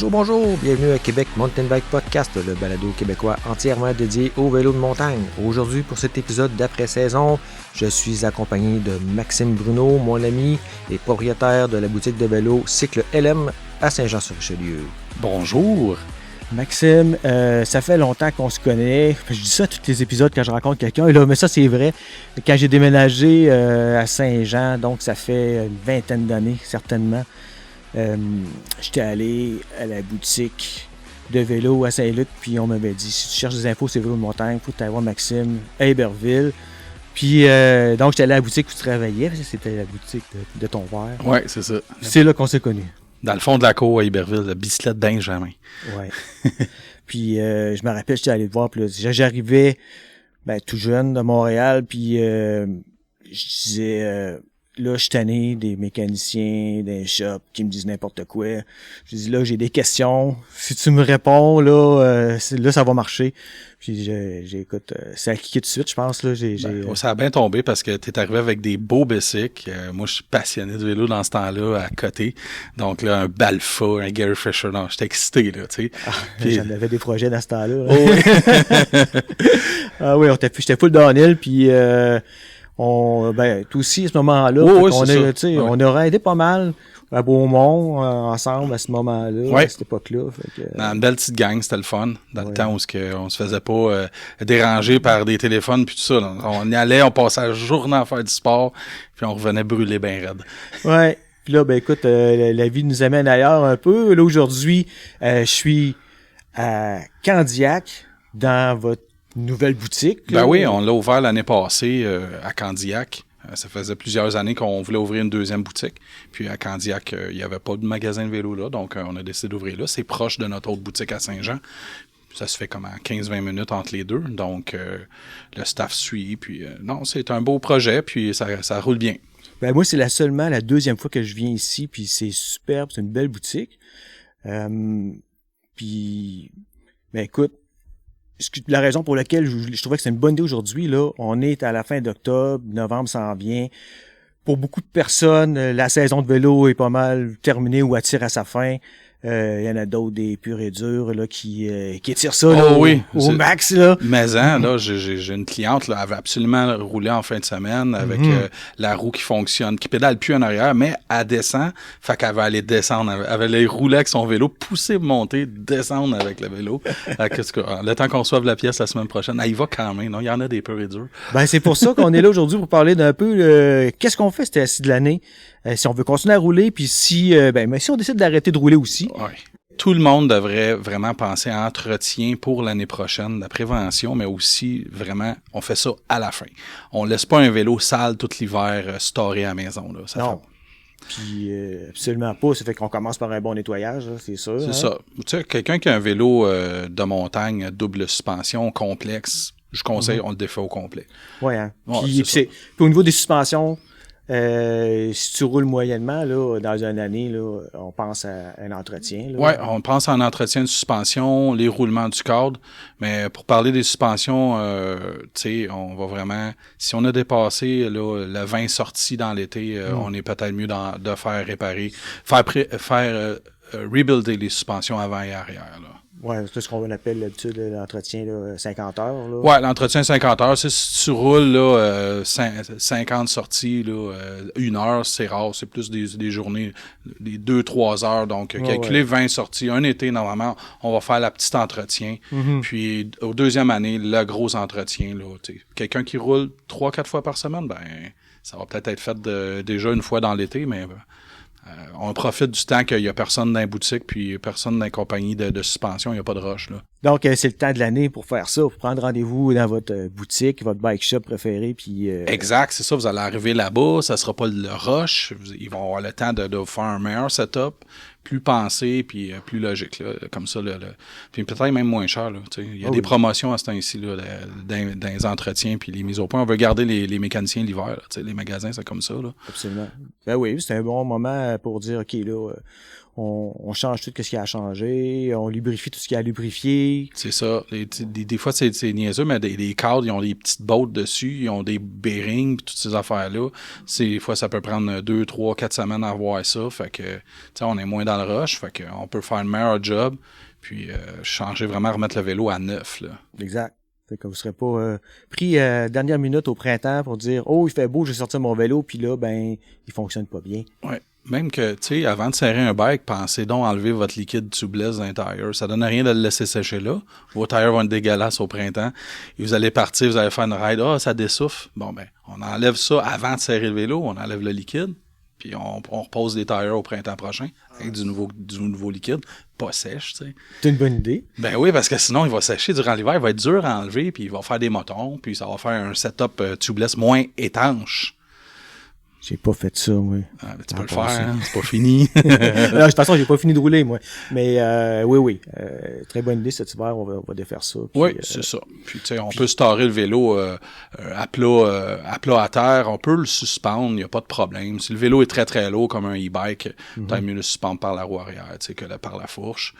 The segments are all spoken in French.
Bonjour, bienvenue à Québec Mountain Bike Podcast, le balado québécois entièrement dédié au vélo de montagne. Aujourd'hui, pour cet épisode d'après-saison, je suis accompagné de Maxime Bruno, mon ami et propriétaire de la boutique de vélo Cycle LM à Saint-Jean-sur-Richelieu. Bonjour! Maxime, ça fait longtemps qu'on se connaît. Je dis ça à tous les épisodes quand je rencontre quelqu'un, là, mais ça c'est vrai. Quand j'ai déménagé à Saint-Jean, donc ça fait une vingtaine d'années certainement, j'étais allé à la boutique de vélo à Saint-Luc, puis on m'avait dit, si tu cherches des infos sur vélo de montagne, il faut que tu ailles voir Maxime à Héberville. Puis donc j'étais allé à la boutique où tu travaillais, c'était la boutique de ton père. Oui, c'est ça. C'est là qu'on s'est connus. Dans le fond de la cour à Héberville, la bicyclette Benjamin. Ouais. Puis je me rappelle, j'étais allé te voir, puis là, j'arrivais tout jeune de Montréal, puis je disais, là, je suis tanné des mécaniciens, des shops qui me disent n'importe quoi. Je dis, là, j'ai des questions. Si tu me réponds, là, ça va marcher. Puis j'écoute, ça a cliqué tout de suite, je pense. Là, ça a bien tombé parce que t'es arrivé avec des beaux bicycles. Moi, je suis passionné de vélo dans ce temps-là, à côté. Donc là, un Balfa, un Gary Fisher. Non, j'étais excité, là, tu sais. Puis j'en avais des projets dans ce temps-là. Oh, oui. Ah oui, j'étais full downhill, puis toi aussi, à ce moment-là, on aurait aidé pas mal à Beaumont, ensemble, à ce moment-là, à cette époque-là. Dans une belle petite gang, c'était le fun. Dans le temps où on se faisait pas déranger par des téléphones puis tout ça. Là. On y allait, on passait la journée à faire du sport, puis on revenait brûler bien raide. Ouais. Puis là, écoute, la vie nous amène ailleurs un peu. Là, aujourd'hui, je suis à Candiac, dans votre nouvelle boutique. Là. Ben oui, on l'a ouvert l'année passée à Candiac. Ça faisait plusieurs années qu'on voulait ouvrir une deuxième boutique. Puis à Candiac, il n'y avait pas de magasin de vélo là, donc on a décidé d'ouvrir là. C'est proche de notre autre boutique à Saint-Jean. Ça se fait comme à 15-20 minutes entre les deux. Donc le staff suit. Puis non, c'est un beau projet, puis ça roule bien. Ben moi, c'est seulement la deuxième fois que je viens ici, puis c'est superbe, c'est une belle boutique. Puis, écoute, la raison pour laquelle je trouvais que c'est une bonne idée aujourd'hui, là, on est à la fin d'octobre, novembre s'en vient. Pour beaucoup de personnes, la saison de vélo est pas mal terminée ou attire à sa fin. Il y en a d'autres, des purs et durs, là, qui étirent ça, là, au max, là. Mais, là, j'ai une cliente, là, elle veut absolument rouler en fin de semaine avec la roue qui fonctionne, qui pédale plus en arrière, mais elle descend, fait qu'elle va aller descendre. Elle va aller rouler avec son vélo, pousser, monter, descendre avec le vélo. Le temps qu'on reçoive la pièce la semaine prochaine, elle y va quand même, non? Il y en a des purs et durs. C'est pour ça qu'on est là aujourd'hui pour parler d'un peu, qu'est-ce qu'on fait cette assis de l'année? Si on veut continuer à rouler, puis si on décide d'arrêter de rouler aussi. Ouais. Tout le monde devrait vraiment penser à entretien pour l'année prochaine, la prévention, mais aussi vraiment, on fait ça à la fin. On laisse pas un vélo sale tout l'hiver storé à la maison. Là. Non. Puis absolument pas. Ça fait qu'on commence par un bon nettoyage, là, c'est sûr. C'est ça. Tu sais, quelqu'un qui a un vélo de montagne, double suspension, complexe, je conseille, on le défait au complet. Oui, hein. Puis au niveau des suspensions, si tu roules moyennement, là, dans une année, là, on pense à un entretien. Oui, on pense à un entretien de suspension, les roulements du cadre. Mais pour parler des suspensions, tu sais, on va vraiment... Si on a dépassé là, le 20 sorties dans l'été, on est peut-être mieux de faire réparer, faire rebuilder les suspensions avant et arrière, là. Ouais, c'est ce qu'on appelle l'habitude l'entretien là, 50 heures. Là. Ouais, l'entretien 50 heures, c'est si tu roules là 50 sorties là 1 heure, c'est rare, c'est plus des journées des 2-3 heures. Donc calculer 20 sorties un été normalement, on va faire la petite entretien. Puis au deuxième année, le gros entretien là, tu sais, quelqu'un qui roule 3-4 fois par semaine, ça va peut-être être fait déjà une fois dans l'été, mais on profite du temps qu'il y a personne dans la boutique puis personne dans la compagnie de suspension, il n'y a pas de rush là. Donc c'est le temps de l'année pour faire ça, pour prendre rendez-vous dans votre boutique, votre bike shop préféré puis Exact, c'est ça, vous allez arriver là-bas, ça sera pas le rush, ils vont avoir le temps de faire un meilleur setup, plus pensé puis plus logique là, comme ça puis peut-être même moins cher là, tu sais, il y a des promotions à ce temps-ci là dans les entretiens puis les mises au point, on veut garder les mécaniciens l'hiver, là, tu sais, les magasins c'est comme ça là. Absolument. Ben oui, c'est un bon moment pour dire OK là on change tout ce qu'il y a à changer, on lubrifie tout ce qu'il y a à lubrifier. C'est ça. Des fois, c'est niaiseux, mais les cadres, ils ont des petites bottes dessus, ils ont des bearings, toutes ces affaires-là. Des fois, ça peut prendre 2, 3, 4 semaines à avoir ça. Fait que, tu sais, on est moins dans le rush. Fait que on peut faire le meilleur job, puis changer vraiment, remettre le vélo à neuf, là. Exact. Fait que vous serez pas pris dernière minute au printemps pour dire « Oh, il fait beau, j'ai sorti mon vélo, puis là, ben, il fonctionne pas bien. » Ouais. Même que, tu sais, avant de serrer un bike, pensez donc enlever votre liquide tubeless d'un tire. Ça donne rien de le laisser sécher là. Vos tires vont être dégueulasses au printemps. Et vous allez partir, vous allez faire une ride. Ah, ça dessouffle. Bon, ben, on enlève ça avant de serrer le vélo. On enlève le liquide. Puis on repose les tires au printemps prochain avec du nouveau liquide. Pas sèche, tu sais. C'est une bonne idée. Ben oui, parce que sinon, il va sécher durant l'hiver. Il va être dur à enlever. Puis il va faire des motons. Puis ça va faire un setup tubeless moins étanche. J'ai pas fait ça, moi. Ah, ben, tu peux le faire, hein? C'est pas fini. Non, de toute façon, j'ai pas fini de rouler, moi. Mais oui. Très bonne idée cet hiver, on va défaire ça. Puis, oui, c'est ça. Puis tu sais, on peut starer le vélo à plat à terre, on peut le suspendre, il n'y a pas de problème. Si le vélo est très très lourd comme un e-bike, t'as mieux le suspendre par la roue arrière, tu sais, que par la fourche.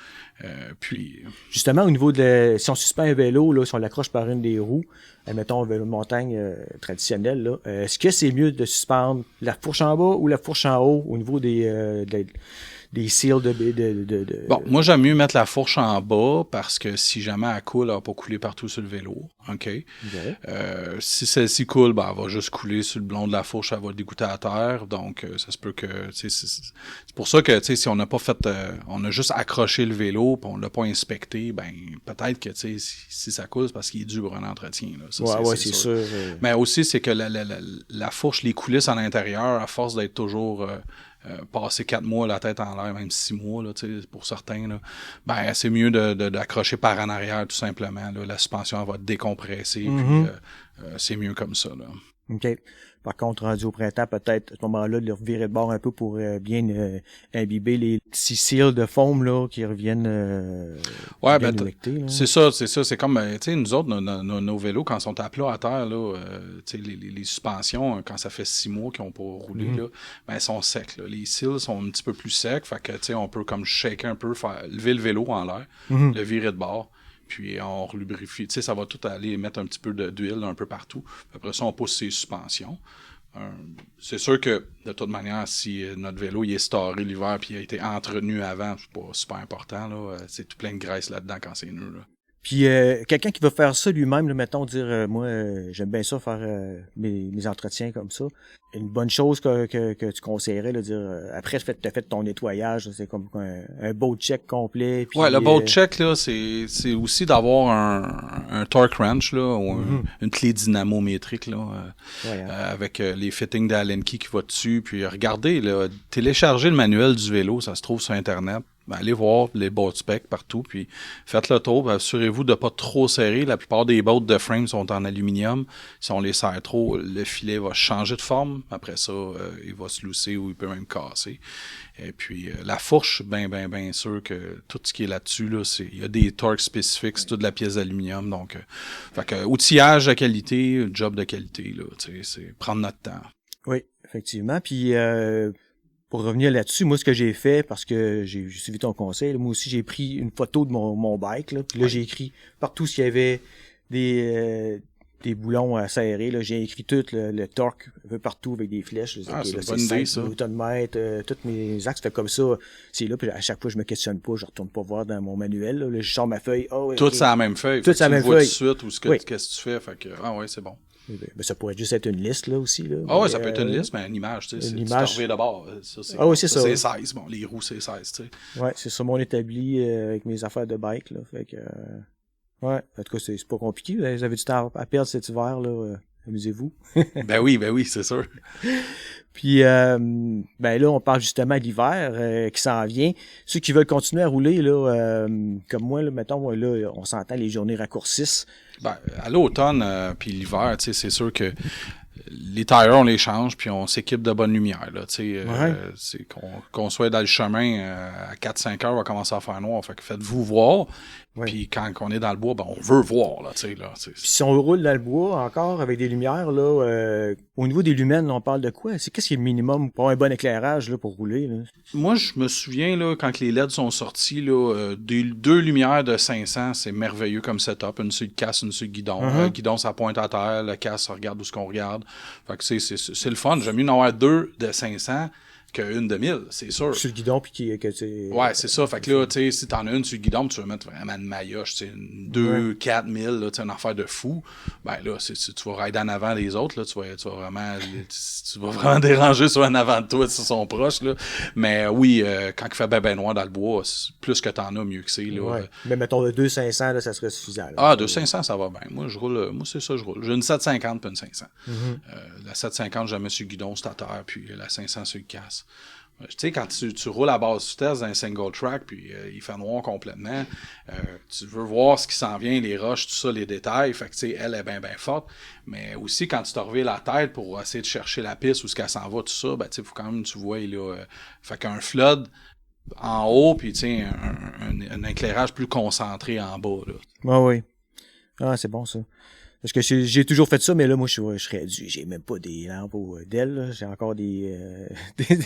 Puis justement, au niveau si on suspend un vélo, là, si on l'accroche par une des roues, mettons un vélo de montagne traditionnel, là, est-ce que c'est mieux de suspendre la fourche en bas ou la fourche en haut au niveau des seals de... Bon, moi, j'aime mieux mettre la fourche en bas parce que si jamais elle coule, elle va pas couler partout sur le vélo. OK? Si celle-ci coule, ben, elle va juste couler sur le blond de la fourche, elle va dégoûter à terre. Donc, ça se peut que, c'est pour ça que, tu sais, si on n'a pas fait, on a juste accroché le vélo puis on l'a pas inspecté, ben, peut-être que, tu sais, si ça coule, c'est parce qu'il est dû pour un entretien, là. Ça, c'est sûr. Mais aussi, c'est que la fourche, les coulisses à l'intérieur, à force d'être toujours, passer 4 mois la tête en l'air, même 6 mois, là, pour certains, là, ben, c'est mieux d'accrocher par en arrière, tout simplement. Là. La suspension, elle va décompresser, puis c'est mieux comme ça. Là. OK. Par contre, rendu au printemps, peut-être à ce moment-là, de le revirer de bord un peu pour bien imbiber les petits cils de foam là qui reviennent ouais, bien ben, humectés, là. c'est ça. C'est comme, tu sais, nous autres, nos vélos, quand ils sont à plat à terre, là, tu sais, les suspensions, quand ça fait 6 mois qu'ils n'ont pas roulé, là, ben, elles sont secs. Là. Les cils sont un petit peu plus secs, fait que, tu sais, on peut comme shaker un peu, lever le vélo en l'air, le virer de bord. Puis on relubrifie. Tu sais, ça va tout aller mettre un petit peu d'huile un peu partout. Après ça, on pousse ses suspensions. C'est sûr que, de toute manière, si notre vélo il est staré l'hiver puis il a été entretenu avant, c'est pas super important. Là. C'est tout plein de graisse là-dedans quand c'est neuf. Là. Puis quelqu'un qui veut faire ça lui-même, là, mettons, dire moi j'aime bien ça faire mes entretiens comme ça. Une bonne chose que tu conseillerais, là, dire après t'as fait ton nettoyage, c'est comme un boat check complet. Puis, ouais, le boat check là, c'est aussi d'avoir un torque wrench là, ou une clé dynamométrique là, avec les fittings d'Allen Key qui va dessus. Puis regardez là, téléchargez le manuel du vélo, ça se trouve sur Internet. Ben, allez voir les boat specs partout, puis faites le tour, ben, assurez-vous de pas trop serrer. La plupart des boats de frame sont en aluminium. Si on les serre trop, le filet va changer de forme. Après ça, il va se lousser ou il peut même casser. Et puis, la fourche, ben sûr que tout ce qui est là-dessus, là, il y a des torques spécifiques, c'est toute de la pièce d'aluminium. Donc, fait que, outillage de qualité, job de qualité, là, tu sais, c'est prendre notre temps. Oui, effectivement. Puis, pour revenir là-dessus, moi, ce que j'ai fait, parce que j'ai suivi ton conseil, là, moi aussi, j'ai pris une photo de mon bike, là, puis là, j'ai écrit partout s'il y avait des boulons à serrer, là, j'ai écrit tout le torque un peu partout avec des flèches. C'est une bonne idée, ça. Newton-mètre, tous mes axes, fait comme ça, c'est là, puis à chaque fois, je me questionne pas, je retourne pas voir dans mon manuel, là, je sors ma feuille, tout c'est la même feuille. Tout c'est la même feuille. Tu vois tout de suite ou qu'est-ce que tu fais, fait que, c'est bon. Ben, ça pourrait juste être une liste, là, aussi, là. Ah ouais, ça peut être une liste, mais une image, tu sais. Une image. C'est d'abord. Ça, c'est ça. C'est 16. Bon, les roues, c'est 16, tu sais. Ouais, c'est ça mon établi avec mes affaires de bike, là. Fait que, ouais. En tout cas, c'est pas compliqué. Vous avez du temps à perdre cet hiver, là. Amusez-vous. Ben oui, c'est sûr. Puis, ben là, on parle justement de l'hiver qui s'en vient. Ceux qui veulent continuer à rouler, là, comme moi, là, mettons, là, on s'entend, les journées raccourcissent. Ben, à l'automne, puis l'hiver, tu sais, c'est sûr que les tires, on les change, puis on s'équipe de bonne lumière, là, tu sais. C'est qu'on soit dans le chemin à 4-5 heures, on va commencer à faire noir. Fait que faites-vous voir. Oui. Puis quand on est dans le bois, ben on veut voir, là, tu sais, là. Puis si on roule dans le bois encore avec des lumières, là, au niveau des lumens, on parle de quoi? Qu'est-ce qui est le minimum pour un bon éclairage, là, pour rouler, là? Moi, je me souviens, là, quand les LED sont sortis, là, deux lumières de 500, c'est merveilleux comme setup. Une sur le casse, une sur le guidon. Le guidon, ça pointe à terre. Le casse, ça regarde où ce qu'on regarde. Fait que c'est le fun. J'aime mieux en avoir deux de 500 qu'une de 1000, c'est sûr. Sur le guidon, puis que tu... Ouais, c'est ça. Fait que là, tu sais, si t'en as une sur le guidon, tu veux mettre vraiment une maillotche, tu sais, 2, 4 000, là, tu sais, une affaire de fou. Ben là, tu vas rider en avant des autres, là, tu vas vraiment déranger sur en avant de toi s'ils sont proches, là. Mais oui, quand il fait ben noir dans le bois, plus que t'en as, mieux que c'est, là. Ouais. Mais mettons, le 200-500, là, ça serait suffisant. Là. Ah, 200-500, ça va bien. Moi, c'est ça, je roule. J'ai une 750 puis une 500. La 750, jamais sur le guidon, c'est à terre, puis la 500 sur le casse. Tu sais, quand tu roules à basse vitesse dans un single track, puis il fait noir complètement, tu veux voir ce qui s'en vient, les roches, tout ça, les détails. Fait que, tu sais, elle est bien forte. Mais aussi, quand tu te reviens la tête pour essayer de chercher la piste, où ce qu'elle s'en va, tout ça, ben, tu sais, faut quand même, tu vois, là, fait qu'un flood en haut, puis, tu sais, un éclairage plus concentré en bas, là. Ah oui. Ah, c'est bon, ça. Parce que j'ai toujours fait ça, mais là, moi, je serais dû. J'ai même pas des lampes d'ailes, là. J'ai encore des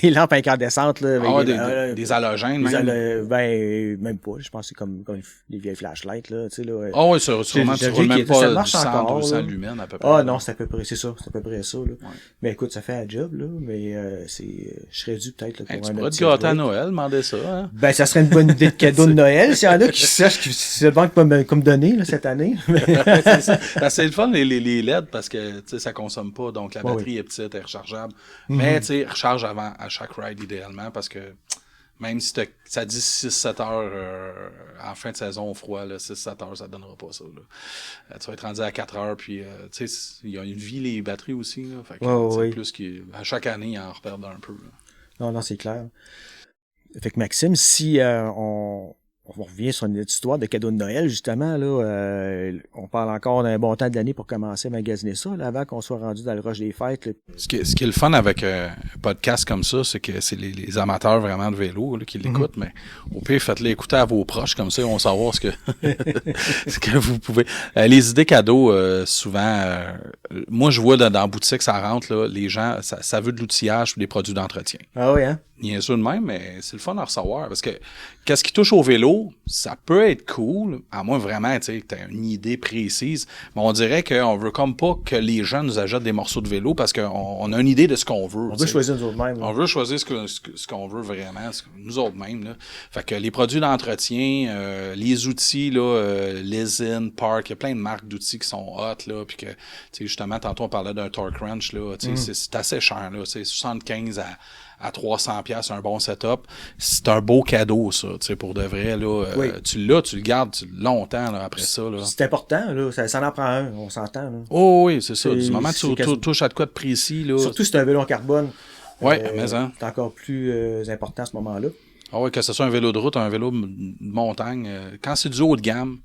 lampes incandescentes, là. Des halogènes, même. Même pas. Je pense que c'est comme des vieilles flashlights, là, tu sais, là. Ah oui, sûrement, tu roules même pas ça marche 100, encore, 200 là. lumens, à peu près. Ah, non, c'est à peu près, c'est ça. C'est à peu près ça, là. Ouais. Mais écoute, ça fait un job, là. Mais, je serais dû peut-être, là, pour tu pourrais te gâter à Noël, demander ça, hein. Ben, ça serait une bonne idée de cadeau de Noël, s'il y en a qui sachent que c'est le banque comme donné, là, cette année. C'est ça. C'est le fun, les LED, parce que, tu sais, ça consomme pas, donc la batterie est petite, elle est rechargeable. Mais, tu sais, recharge avant, à chaque ride, idéalement, parce que, même si ça dit 6-7 heures en fin de saison au froid, 6-7 heures, ça donnera pas ça. Là. Tu vas être rendu à 4 heures, puis tu sais, il y a une vie, les batteries aussi. Là, fait que, plus à chaque année, ils en reperdent un peu. Là. Non, c'est clair. Fait que Maxime, si on revient sur notre histoire de cadeau de Noël, justement, là, on parle encore d'un bon temps de l'année pour commencer à magasiner ça, là, avant qu'on soit rendu dans le rush des fêtes. Là. Ce qui est le fun avec un podcast comme ça, c'est que c'est les amateurs vraiment de vélo là, qui l'écoutent, mais au pire, faites-les écouter à vos proches, comme ça, ils vont savoir ce que ce que vous pouvez. Les idées cadeaux, souvent, moi, je vois dans la boutique, ça rentre, là, les gens, ça veut de l'outillage ou des produits d'entretien. Ah oui, hein? Bien sûr de même, mais c'est le fun à recevoir, parce que qu'est-ce qui touche au vélo, ça peut être cool, à moins vraiment, tu sais, que t'as une idée précise, mais on dirait qu'on veut comme pas que les gens nous achètent des morceaux de vélo parce qu'on a une idée de ce qu'on veut. On veut choisir nous autres mêmes. On veut choisir ce qu'on veut vraiment, nous autres mêmes, là. Fait que les produits d'entretien, les outils, là, Lesin, Park, il y a plein de marques d'outils qui sont hot, là, puis que, tu sais, justement, tantôt on parlait d'un Torque Wrench, là, tu sais, c'est assez cher, là, c'est 75 à 300$, un bon setup. C'est un beau cadeau, ça, tu sais, pour de vrai, là. Tu le gardes longtemps, là, après ça, là. C'est important, là. Ça en prend un, on s'entend, là. Oh, oui, c'est ça. Du moment que tu touches à de quoi de précis, là. Surtout si c'est un vélo en carbone. Ouais, mais hein. C'est encore plus important à ce moment-là. Ah oui, que ce soit un vélo de route, un vélo de montagne. Quand c'est du haut de gamme,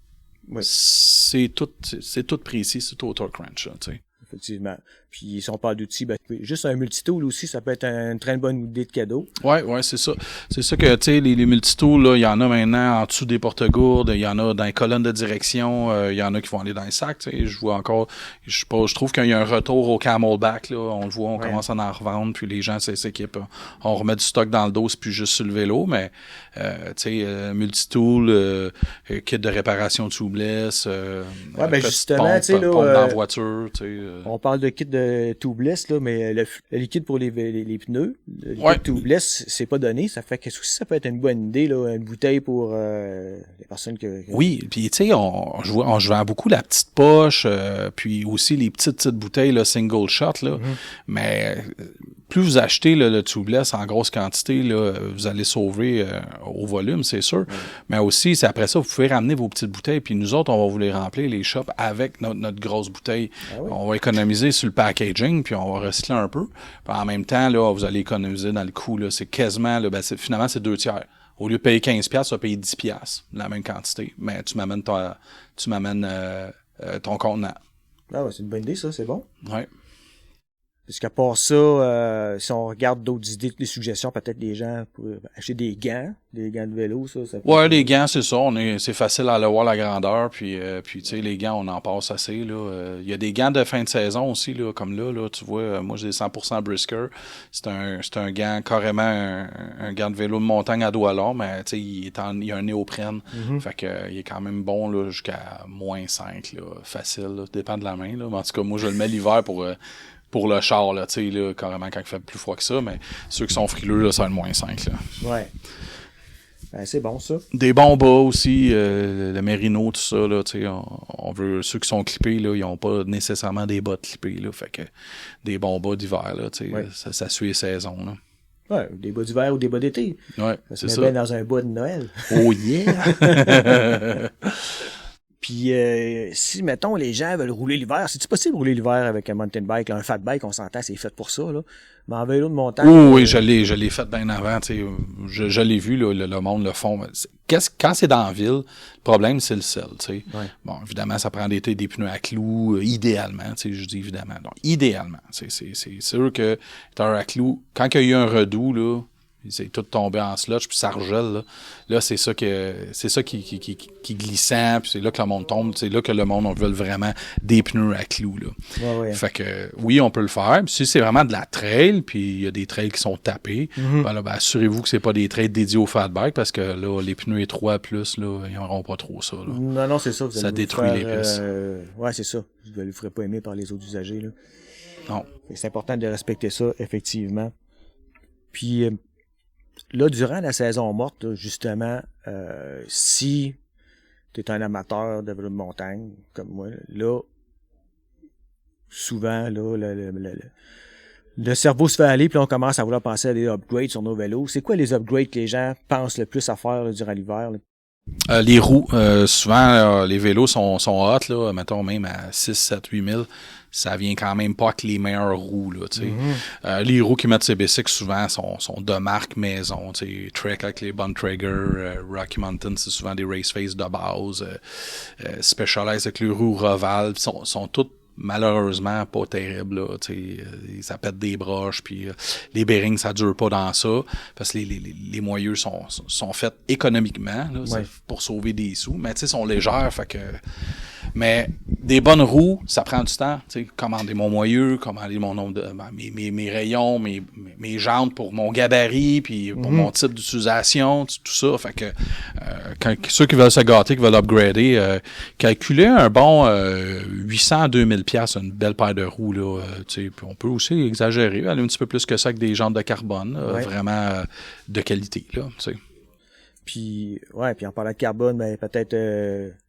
c'est tout précis, c'est tout au Torque Wrench, tu sais. Effectivement. Puis si on parle d'outils, ben, juste un multitool aussi, ça peut être une très bonne idée de cadeau. Ouais, c'est ça. C'est ça que, tu sais, les multitools, là, il y en a maintenant en dessous des porte-gourdes, il y en a dans les colonnes de direction, il y en a qui vont aller dans les sacs, tu sais. Je vois encore, je trouve qu'il y a un retour au camelback, là. On le voit, on commence à en revendre, puis les gens s'équipent. On remet du stock dans le dos, c'est plus juste sur le vélo, mais, tu sais, multitool, kit de réparation tubeless, ben justement, tu sais, là, pompe dans la voiture, tu sais. On parle de kit de tubeless, là, mais le liquide pour les pneus, le liquide tubeless, c'est pas donné. Ça fait que ça peut être une bonne idée, là, une bouteille pour les personnes que... Oui, puis tu sais, je vends beaucoup la petite poche, puis aussi les petites bouteilles, là, single shot, là. Mais plus vous achetez là, le tubeless en grosse quantité, là, vous allez sauver au volume, c'est sûr. Mais aussi, c'est après ça, vous pouvez ramener vos petites bouteilles, puis nous autres, on va vous les remplir, les shops, avec notre grosse bouteille. On va économiser sur le packaging, puis on va recycler un peu. Puis en même temps, là, vous allez économiser dans le coût. Là, c'est quasiment, là, finalement, c'est 2/3. Au lieu de payer 15$, tu vas payer 10$, la même quantité. Mais tu m'amènes ton contenant. Ah ouais, c'est une bonne idée, ça, c'est bon. Ouais. Parce qu'à part ça, si on regarde d'autres idées, des suggestions, peut-être les gens pourraient acheter des gants de vélo, ça peut Ouais, les gants, c'est ça. C'est facile à aller voir la grandeur, puis tu sais, les gants, on en passe assez, là. Il y a des gants de fin de saison aussi, là, comme là, tu vois, moi, j'ai des 100% Brisker. C'est un gant, carrément, un gant de vélo de montagne à doigts longs, mais, tu sais, il y a un néoprène. Fait que, il est quand même bon, là, jusqu'à -5, là. Facile, là. Dépend de la main, là. Mais en tout cas, moi, je le mets l'hiver pour le char, là, tu sais, là, carrément quand il fait plus froid que ça, mais ceux qui sont frileux, là, ça va être -5, là. Ouais. Ben, c'est bon, ça. Des bons bas aussi, le Merino, tout ça, là, tu sais, on veut, ceux qui sont clippés, là, ils ont pas nécessairement des bas clippés, là, fait que des bons bas d'hiver, là, tu sais, ça suit les saisons, là. Ouais, des bas d'hiver ou des bas d'été. Ouais, c'est ça. Bien dans un bas de Noël. Oh yeah! Puis si, mettons, les gens veulent rouler l'hiver, c'est-tu possible de rouler l'hiver avec un mountain bike, là, un fat bike, on s'entend, c'est fait pour ça, là. Mais en vélo de montagne... Oui, je l'ai fait bien avant, tu sais. Je l'ai vu, là, le monde le font. Quand c'est dans la ville, le problème, c'est le sel, tu sais. Ouais. Bon, évidemment, ça prend des pneus à clous, idéalement, tu sais, je dis évidemment. Donc, idéalement, c'est sûr que t'as à clous, quand il y a eu un redoux, là, c'est tout tombé en sludge, puis ça regèle, là c'est ça qui glissant, puis c'est là que le monde tombe, c'est là que le monde, on veut vraiment des pneus à clous, là. Ouais. Fait que, oui, on peut le faire, puis si c'est vraiment de la trail, puis il y a des trails qui sont tapés, ben là, assurez-vous que c'est pas des trails dédiés au fat bike, parce que là, les pneus étroits plus, là, ils n'auront pas trop ça, là. Non, c'est ça. Ça détruit les pistes. Ouais, c'est ça. Vous ne le ferez pas aimer par les autres usagers, là. Non. C'est important de respecter ça, effectivement. Puis, là, durant la saison morte, là, justement, si tu es un amateur de vélo de montagne, comme moi, là, souvent, là, le cerveau se fait aller, puis on commence à vouloir penser à des upgrades sur nos vélos. C'est quoi les upgrades que les gens pensent le plus à faire là, durant l'hiver, là? Les roues, souvent, les vélos sont hot, là, mettons même à 6, 7, 8 000. Ça vient quand même pas avec les meilleures roues, là, tu sais. Les roues qui mettent ces Basics, souvent, sont de marque maison, tu sais. Trek avec les Bontrager, Rocky Mountain, c'est souvent des Race Face de base. Specialized avec les roues Roval, sont toutes malheureusement pas terribles, là, tu sais. Ça pète des broches, puis les bearings, ça dure pas dans ça, parce que les moyeux sont faits économiquement, là, pour sauver des sous, mais tu sais, sont légères, fait que... Mais des bonnes roues, ça prend du temps. Tu sais, commander mon moyeu, commander mon nombre de mes rayons, mes jantes pour mon gabarit, puis pour mon type d'utilisation, tout ça. Fait que ceux qui veulent se gâter, qui veulent upgrader, calculer un bon 800 à 2000 $, une belle paire de roues là. Tu sais, puis on peut aussi exagérer, aller un petit peu plus que ça avec des jantes de carbone, vraiment de qualité là. Tu sais. Puis en parlant de carbone, ben peut-être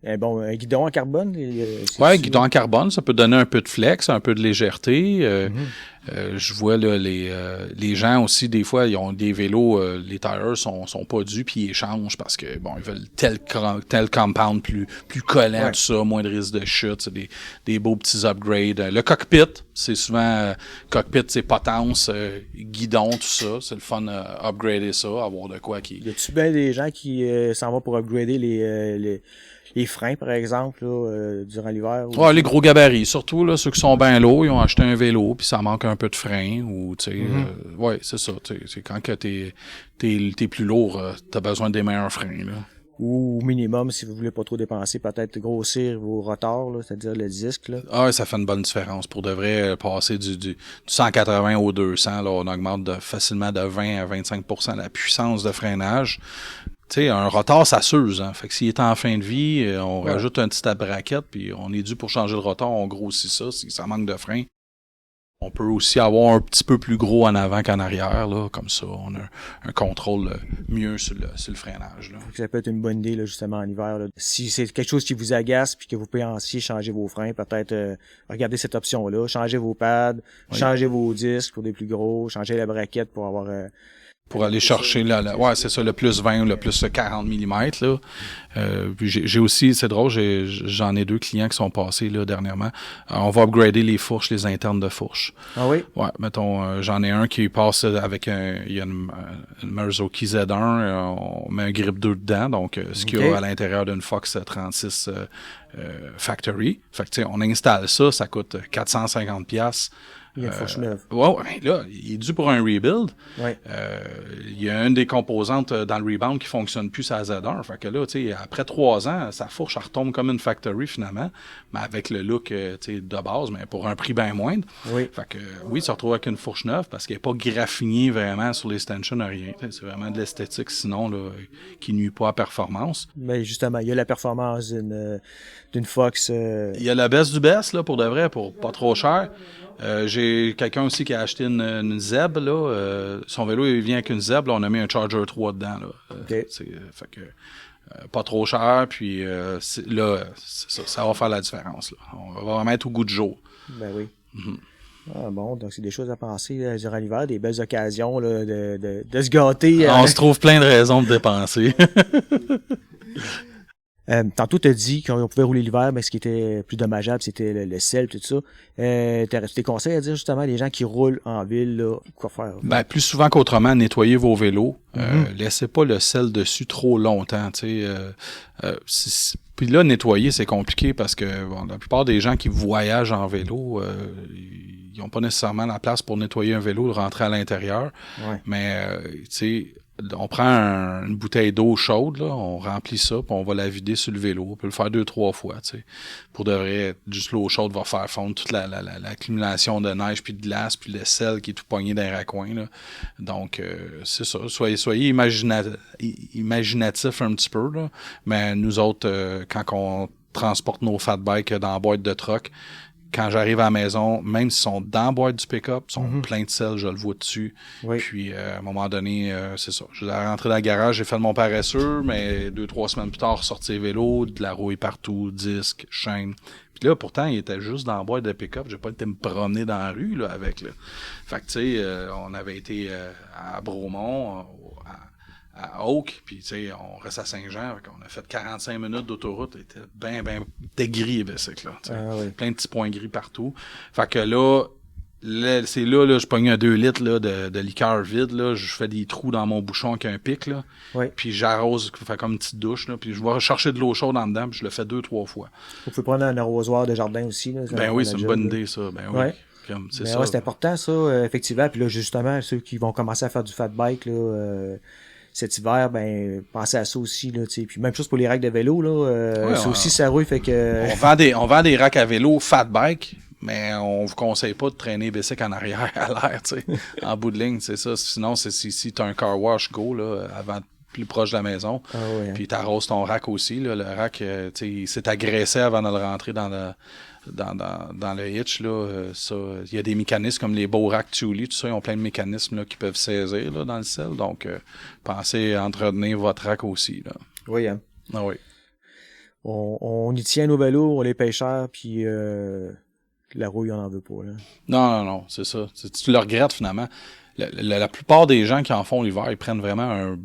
un guidon en carbone. Guidon en carbone, ça peut donner un peu de flex, un peu de légèreté. Je vois là, les gens aussi, des fois, ils ont des vélos, les tires sont pas dus, puis ils échangent parce que bon, ils veulent tel compound plus collant, tout ça, moins de risque de chute, c'est des beaux petits upgrades. Le cockpit, c'est souvent cockpit, c'est potence, guidon, tout ça. C'est le fun upgrader ça, avoir de quoi qui. Y a-tu bien des gens qui s'en vont pour upgrader les freins, par exemple, là, durant l'hiver? Les gros gabarits. Surtout, là, ceux qui sont bien lourds, ils ont acheté un vélo, puis ça manque un peu de frein, ou, tu sais, c'est ça. C'est quand que t'es plus lourd, t'as besoin des meilleurs freins, là. Ou au minimum, si vous voulez pas trop dépenser, peut-être grossir vos rotors, là, c'est-à-dire le disque, là. Ça fait une bonne différence. Pour de vrai, passer du 180 au 200, là, on augmente facilement de 20 à 25% la puissance de freinage. Tu sais, un rotor, ça s'use, hein. Fait que s'il est en fin de vie, on rajoute un petit tape-braquette, puis on est dû pour changer le rotor, on grossit ça, si ça manque de frein. On peut aussi avoir un petit peu plus gros en avant qu'en arrière, là, comme ça, on a un contrôle mieux sur le freinage, là. Ça peut être une bonne idée, là, justement, en hiver, là. Si c'est quelque chose qui vous agace, puis que vous pensiez changer vos freins, peut-être regardez cette option-là, changez vos pads, changez vos disques pour des plus gros, changez la braquette pour avoir... pour aller chercher c'est ça, le plus 20 ou le plus 40 mm, là. Puis j'ai aussi, c'est drôle, j'en ai 2 clients qui sont passés, là, dernièrement. On va upgrader les fourches, les internes de fourches. Ah oui? Ouais, mettons, j'en ai un qui passe avec il y a une Marzocchi Z1, on met un grip 2 dedans, donc, ce qu'il y a à l'intérieur d'une Fox 36, Factory. Fait que, tu sais, on installe ça coûte 450$. Il y a une fourche neuve. Ouais, là, il est dû pour un rebuild. Ouais. Il y a une des composantes dans le rebound qui fonctionne plus à Z1. Fait que là, tu sais, après 3 ans, sa fourche, elle retombe comme une factory finalement, mais avec le look, tu sais, de base, mais pour un prix bien moindre. Oui. Fait que, oui, il se retrouve avec une fourche neuve parce qu'elle n'est pas graffinée vraiment sur les stanchions, rien. C'est vraiment de l'esthétique, sinon, là, qui nuit pas à performance. Mais justement, il y a la performance d'une Fox. Il y a la baisse du best, là, pour de vrai, pour pas trop cher. J'ai quelqu'un aussi qui a acheté une Zeb, là. Son vélo, il vient avec une Zeb, là, on a mis un Charger 3 dedans, là. Okay. Fait que, pas trop cher, puis là, ça va faire la différence, là. On va vraiment être au goût du jour. Ben oui. Mm-hmm. Ah bon, donc c'est des choses à penser là, durant l'hiver, des belles occasions là, de se gâter. On se trouve plein de raisons de dépenser. Tantôt, tu as dit qu'on pouvait rouler l'hiver, mais ce qui était plus dommageable, c'était le sel, tout ça. T'as des conseils à dire justement à les gens qui roulent en ville, là, quoi faire? Ben, plus souvent qu'autrement, nettoyez vos vélos. Laissez pas le sel dessus trop longtemps, tu sais. Puis là, nettoyer, c'est compliqué parce que bon, la plupart des gens qui voyagent en vélo, ils n'ont pas nécessairement la place pour nettoyer un vélo, de rentrer à l'intérieur. Ouais. Mais, tu sais, on prend une bouteille d'eau chaude, là, on remplit ça, puis on va la vider sur le vélo. On peut le faire 2-3 fois, tu sais. Pour de vrai, juste l'eau chaude va faire fondre toute l'accumulation de neige puis de glace, puis le sel qui est tout pogné dans les raccoins, là. Donc, c'est ça. Soyez imaginatifs un petit peu, là. Mais nous autres, quand on transporte nos fat bikes dans la boîte de truck, quand j'arrive à la maison, même s'ils sont dans la boîte du pick-up, ils sont pleins de sel, je le vois dessus. Oui. Puis, à un moment donné, c'est ça. Je suis rentré dans le garage, j'ai fait mon paresseux, mais 2-3 semaines plus tard, sorti vélo, de la rouille partout, disque, chaîne. Puis là, pourtant, il était juste dans la boîte de pick-up. J'ai pas été me promener dans la rue, là, avec, là. Fait que, tu sais, on avait été à Bromont, à Oak, puis tu sais, on reste à Saint-Jean, on a fait 45 minutes d'autoroute, était bien gris, le bicycle, là, oui. Plein de petits points gris partout. Fait que là, c'est là, je pogne un 2 litres là, de liqueur vide, là, je fais des trous dans mon bouchon avec un pic, là, oui. Puis j'arrose, je fais comme une petite douche, là, puis je vais chercher de l'eau chaude en dedans, puis je le fais 2-3 fois. Vous pouvez prendre un arrosoir de jardin aussi, là. Ben oui, c'est une bonne idée, ça, ben oui. Ouais. C'est ça. Ouais, c'est important, ça, effectivement, puis là, justement, ceux qui vont commencer à faire du fat bike, là, cet hiver, ben pensez à ça aussi, là, tu sais. Puis même chose pour les racks de vélo, là, c'est aussi ça roule, fait que on vend des racks à vélo fat bike, mais on vous conseille pas de traîner bicycle en arrière à l'air, tu sais. En bout de ligne, c'est ça. Sinon, c'est si t'as un car wash go là avant plus proche de la maison. Ah ouais, hein. Puis t'arroses ton rack aussi, là, le rack, tu sais, il s'est agressé avant de le rentrer dans le hitch, là, ça, il y a des mécanismes comme les beaux racks Thule, tout ça, ils ont plein de mécanismes, là, qui peuvent saisir, là, dans le sel. Donc, pensez à entretenir votre rack aussi, là. Oui, hein. Ah oui. On y tient nos vélos, on les pêcheurs, puis la rouille, on en veut pas, là. Non, c'est ça. Tu le regrettes, finalement. La plupart des gens qui en font l'hiver, ils prennent vraiment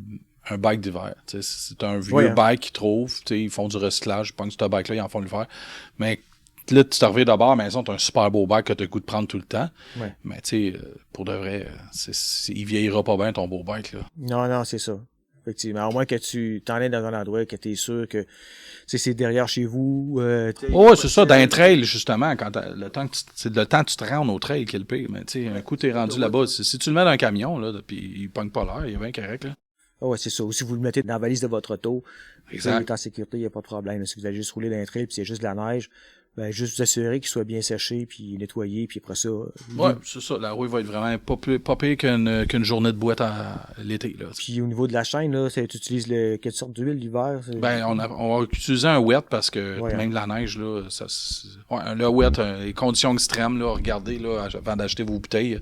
un bike d'hiver. T'sais, c'est un vieux bike qu'ils trouvent. Ils font du recyclage. Ils pognent ce bike-là, ils en font l'hiver. Mais là, tu te reviens d'abord à la maison, tu as un super beau bike que tu as le goût de prendre tout le temps. Ouais. Mais tu sais, pour de vrai, il vieillira pas bien ton beau bike, là. Non, c'est ça. Effectivement. Au moins que tu t'en es dans un endroit que tu es sûr que c'est derrière chez vous. Ouais, c'est ça, dans un trail, justement, quand c'est le temps que tu te rends au trail qui est le pire. Mais tu sais, un coup, t'es rendu là-bas. Si tu le mets dans un camion, là, puis il pogne pas l'air, il est bien correct, là. Oh, ouais, c'est ça. Ou si vous le mettez dans la valise de votre auto, exact. Il est en sécurité, il n'y a pas de problème. Si vous allez juste rouler dans un trail puis c'est juste de la neige, ben juste vous assurer qu'il soit bien séché puis nettoyé puis après ça. Ouais, c'est ça. La rouille va être vraiment pas pire qu'une journée de boîte l'été, là. Puis au niveau de la chaîne, là, tu utilises quelle sorte d'huile l'hiver? Ben, on va utiliser un wet parce que même la neige, là, le wet, les conditions extrêmes, là, regardez, là, avant d'acheter vos bouteilles.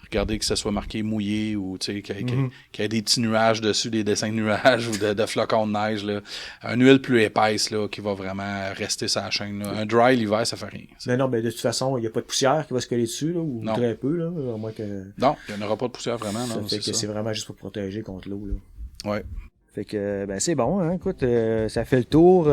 Regardez que ça soit marqué mouillé ou qu'il y ait des petits nuages dessus, des dessins de nuages ou de flocons de neige, là. Une huile plus épaisse, là, qui va vraiment rester sur la chaîne, là. Un dry l'hiver, ça fait rien. Non, ben de toute façon, il n'y a pas de poussière qui va se coller dessus, là, ou non. Très peu, là, à moins que. Non, il n'y en aura pas de poussière vraiment, non. Ça fait que c'est vraiment juste pour protéger contre l'eau, là. Ouais. Fait que, ben c'est bon, hein. Écoute, ça fait le tour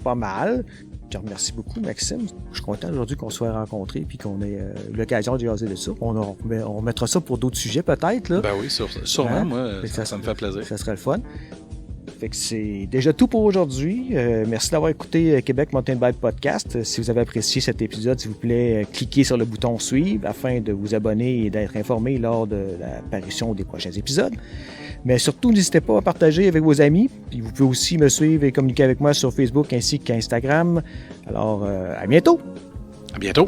pas mal. Je te remercie beaucoup, Maxime. Je suis content aujourd'hui qu'on soit rencontrés puis qu'on ait l'occasion de jaser de ça. On mettra ça pour d'autres sujets peut-être, là. Ben oui, sûrement, hein? Moi, ça me fait plaisir. Ça serait le fun. Fait que c'est déjà tout pour aujourd'hui. Merci d'avoir écouté Québec Mountain Bike Podcast. Si vous avez apprécié cet épisode, s'il vous plaît, cliquez sur le bouton suivre afin de vous abonner et d'être informé lors de l'apparition des prochains épisodes. Mais surtout, n'hésitez pas à partager avec vos amis. Puis vous pouvez aussi me suivre et communiquer avec moi sur Facebook ainsi qu'Instagram. Alors, à bientôt! À bientôt!